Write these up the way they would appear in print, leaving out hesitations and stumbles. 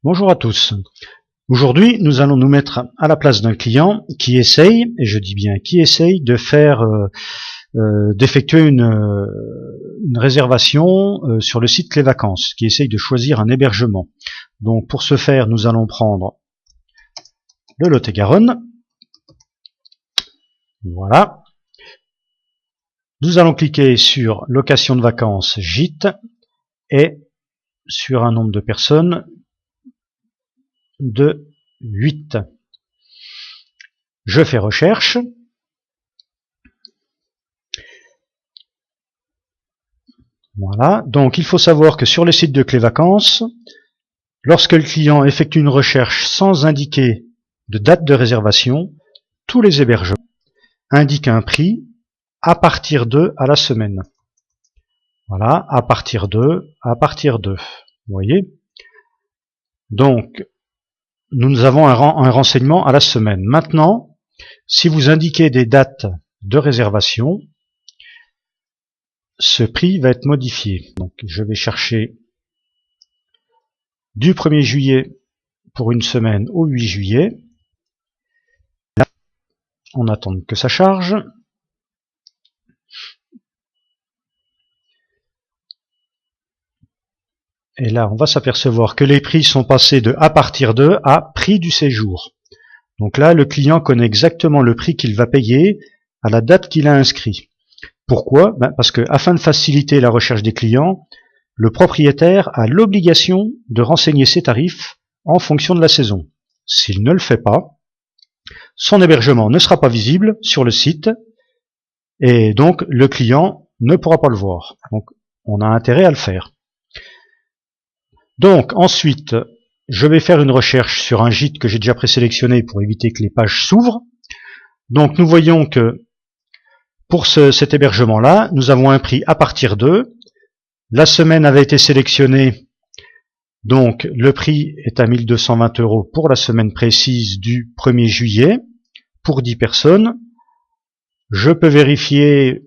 Bonjour à tous. Aujourd'hui, nous allons nous mettre à la place d'un client qui essaye, et je dis bien qui essaye, de faire d'effectuer une réservation sur le site Clé Vacances, qui essaye de choisir un hébergement. Donc pour ce faire, nous allons prendre le Lot-et-Garonne. Voilà. Nous allons cliquer sur location de vacances gîte et sur un nombre de personnes de 8. Je fais recherche. Voilà. Donc il faut savoir que sur les sites de Clé Vacances, lorsque le client effectue une recherche sans indiquer de date de réservation, tous les hébergements indiquent un prix à partir de à la semaine. Voilà, à partir de. Vous voyez? Donc, nous avons un renseignement à la semaine. Maintenant, si vous indiquez des dates de réservation, ce prix va être modifié. Donc, je vais chercher du 1er juillet pour une semaine au 8 juillet. Là, on attend que ça charge. Et là, on va s'apercevoir que les prix sont passés de à partir de à prix du séjour. Donc là, le client connaît exactement le prix qu'il va payer à la date qu'il a inscrit. Pourquoi? Parce que, afin de faciliter la recherche des clients, le propriétaire a l'obligation de renseigner ses tarifs en fonction de la saison. S'il ne le fait pas, son hébergement ne sera pas visible sur le site et donc le client ne pourra pas le voir. Donc on a intérêt à le faire. Donc ensuite, je vais faire une recherche sur un gîte que j'ai déjà présélectionné pour éviter que les pages s'ouvrent. Donc nous voyons que pour cet hébergement-là, nous avons un prix à partir de. La semaine avait été sélectionnée, donc le prix est à 1220 € pour la semaine précise du 1er juillet, pour 10 personnes. Je peux vérifier,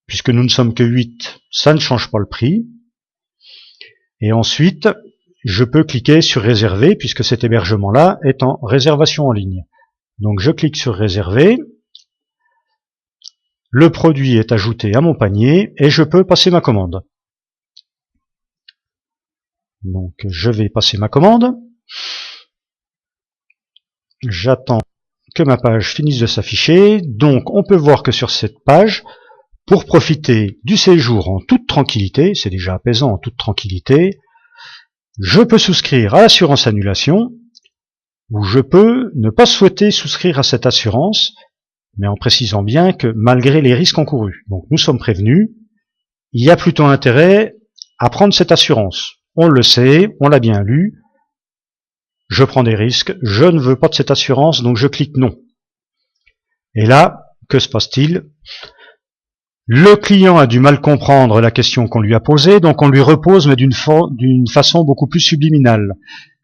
puisque nous ne sommes que 8, ça ne change pas le prix. Et ensuite, je peux cliquer sur réserver, puisque cet hébergement-là est en réservation en ligne. Donc je clique sur réserver. Le produit est ajouté à mon panier et je peux passer ma commande. Donc je vais passer ma commande. J'attends que ma page finisse de s'afficher. Donc on peut voir que sur cette page, pour profiter du séjour en toute tranquillité, c'est déjà apaisant en toute tranquillité, je peux souscrire à l'assurance annulation, ou je peux ne pas souhaiter souscrire à cette assurance, mais en précisant bien que malgré les risques encourus. Donc nous sommes prévenus, il y a plutôt intérêt à prendre cette assurance. On le sait, on l'a bien lu, je prends des risques, je ne veux pas de cette assurance, donc je clique non. Et là, que se passe-t-il? Le client a du mal comprendre la question qu'on lui a posée, donc on lui repose, mais d'une façon beaucoup plus subliminale,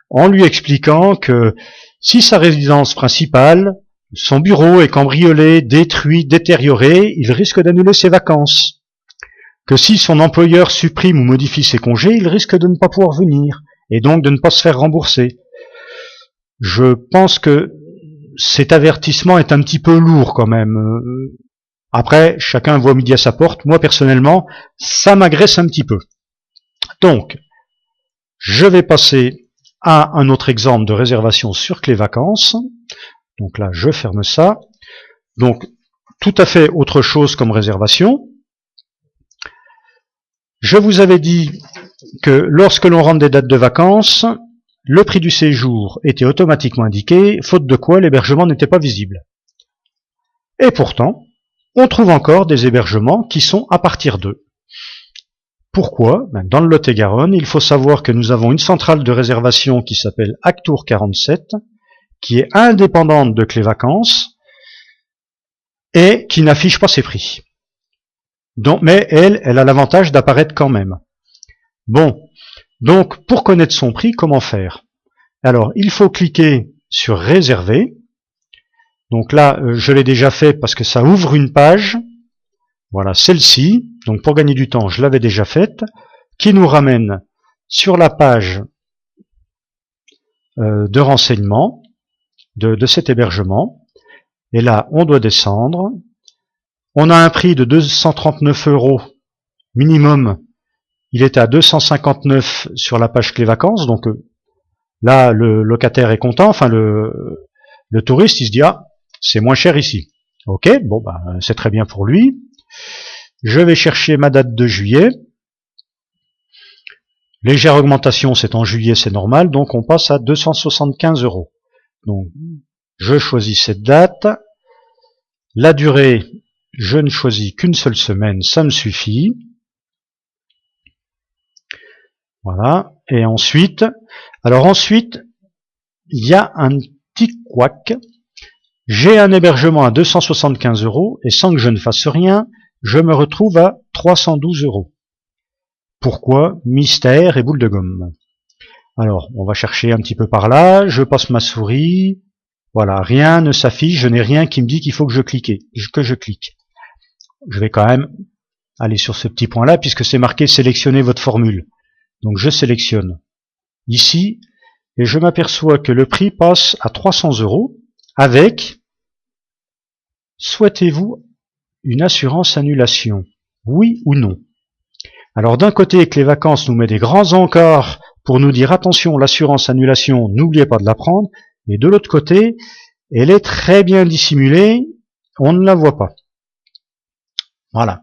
en lui expliquant que si sa résidence principale, son bureau est cambriolé, détruit, détérioré, il risque d'annuler ses vacances. Que si son employeur supprime ou modifie ses congés, il risque de ne pas pouvoir venir, et donc de ne pas se faire rembourser. Je pense que cet avertissement est un petit peu lourd quand même. Après, chacun voit midi à sa porte. Moi, personnellement, ça m'agresse un petit peu. Donc, je vais passer à un autre exemple de réservation sur Clé Vacances. Donc là, je ferme ça. Donc, tout à fait autre chose comme réservation. Je vous avais dit que lorsque l'on rentre des dates de vacances, le prix du séjour était automatiquement indiqué, faute de quoi l'hébergement n'était pas visible. Et pourtant, on trouve encore des hébergements qui sont à partir d'eux. Pourquoi? Dans le Lot-et-Garonne, il faut savoir que nous avons une centrale de réservation qui s'appelle Actour 47, qui est indépendante de Clé Vacances et qui n'affiche pas ses prix. Donc, mais elle a l'avantage d'apparaître quand même. Bon, donc pour connaître son prix, comment faire? Alors, il faut cliquer sur réserver. Donc là, je l'ai déjà fait parce que ça ouvre une page. Voilà, celle-ci. Donc pour gagner du temps, je l'avais déjà faite, qui nous ramène sur la page de renseignements de cet hébergement. Et là, on doit descendre. On a un prix de 239 € minimum. Il est à 259 sur la page clé vacances. Donc là, le locataire est content. Enfin, le touriste, il se dit, ah, c'est moins cher ici. Ok, bon, bah, c'est très bien pour lui. Je vais chercher ma date de juillet. Légère augmentation, c'est en juillet, c'est normal. Donc on passe à 275 €. Donc, je choisis cette date. La durée, je ne choisis qu'une seule semaine, ça me suffit. Voilà. Et ensuite, il y a un petit couac. J'ai un hébergement à 275 € et sans que je ne fasse rien, je me retrouve à 312 €. Pourquoi? Mystère et boule de gomme. Alors, on va chercher un petit peu par là, je passe ma souris, voilà, rien ne s'affiche, je n'ai rien qui me dit qu'il faut que je clique. Je vais quand même aller sur ce petit point-là, puisque c'est marqué « Sélectionnez votre formule ». Donc je sélectionne ici, et je m'aperçois que le prix passe à 300 € avec « Souhaitez-vous une assurance annulation? Oui ou non ?» Alors d'un côté, Clé Vacances nous met des grands encarts pour nous dire « Attention, l'assurance annulation, n'oubliez pas de la prendre ». Et de l'autre côté, elle est très bien dissimulée, on ne la voit pas. Voilà.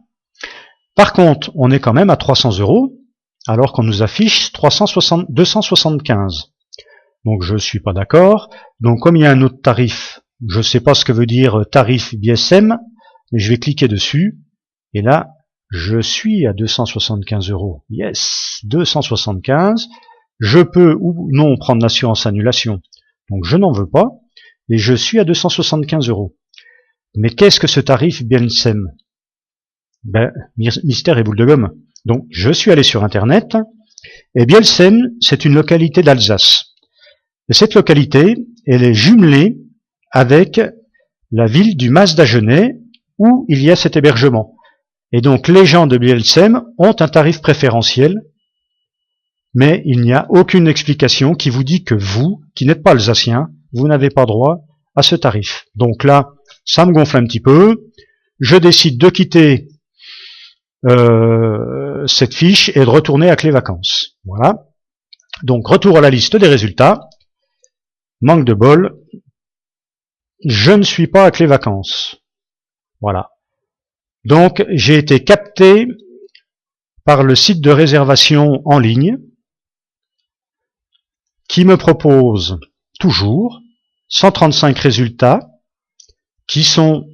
Par contre, on est quand même à 300 €, alors qu'on nous affiche 275. Donc je ne suis pas d'accord. Donc comme il y a un autre tarif, je ne sais pas ce que veut dire tarif BSM, mais je vais cliquer dessus, et là, je suis à 275 €. Yes, 275. Je peux ou non prendre l'assurance annulation. Donc je n'en veux pas, et je suis à 275 €. Mais qu'est-ce que ce tarif BSM? Ben, mystère et boule de gomme. Donc je suis allé sur Internet, et Bielsheim, c'est une localité d'Alsace. Et cette localité, elle est jumelée avec la ville du Mas d'Agenais, où il y a cet hébergement. Et donc les gens de Bielsheim ont un tarif préférentiel, mais il n'y a aucune explication qui vous dit que vous, qui n'êtes pas alsacien, vous n'avez pas droit à ce tarif. Donc là, ça me gonfle un petit peu. Je décide de quitter cette fiche et de retourner à Clé Vacances. Voilà. Donc retour à la liste des résultats. Manque de bol. Je ne suis pas à Clé Vacances. Voilà. Donc j'ai été capté par le site de réservation en ligne qui me propose toujours 135 résultats qui sont,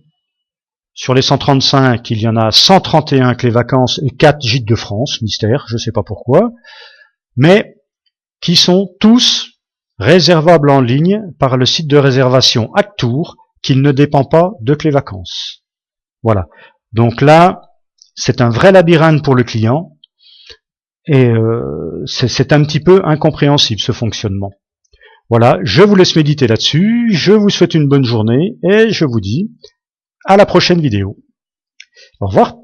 sur les 135, il y en a 131 Clé Vacances et 4 Gîtes de France, mystère, je ne sais pas pourquoi, mais qui sont tous réservables en ligne par le site de réservation Actour, qui ne dépend pas de Clé Vacances. Voilà. Donc là, c'est un vrai labyrinthe pour le client, et c'est un petit peu incompréhensible ce fonctionnement. Voilà, je vous laisse méditer là-dessus, je vous souhaite une bonne journée, et je vous dis à la prochaine vidéo. Au revoir.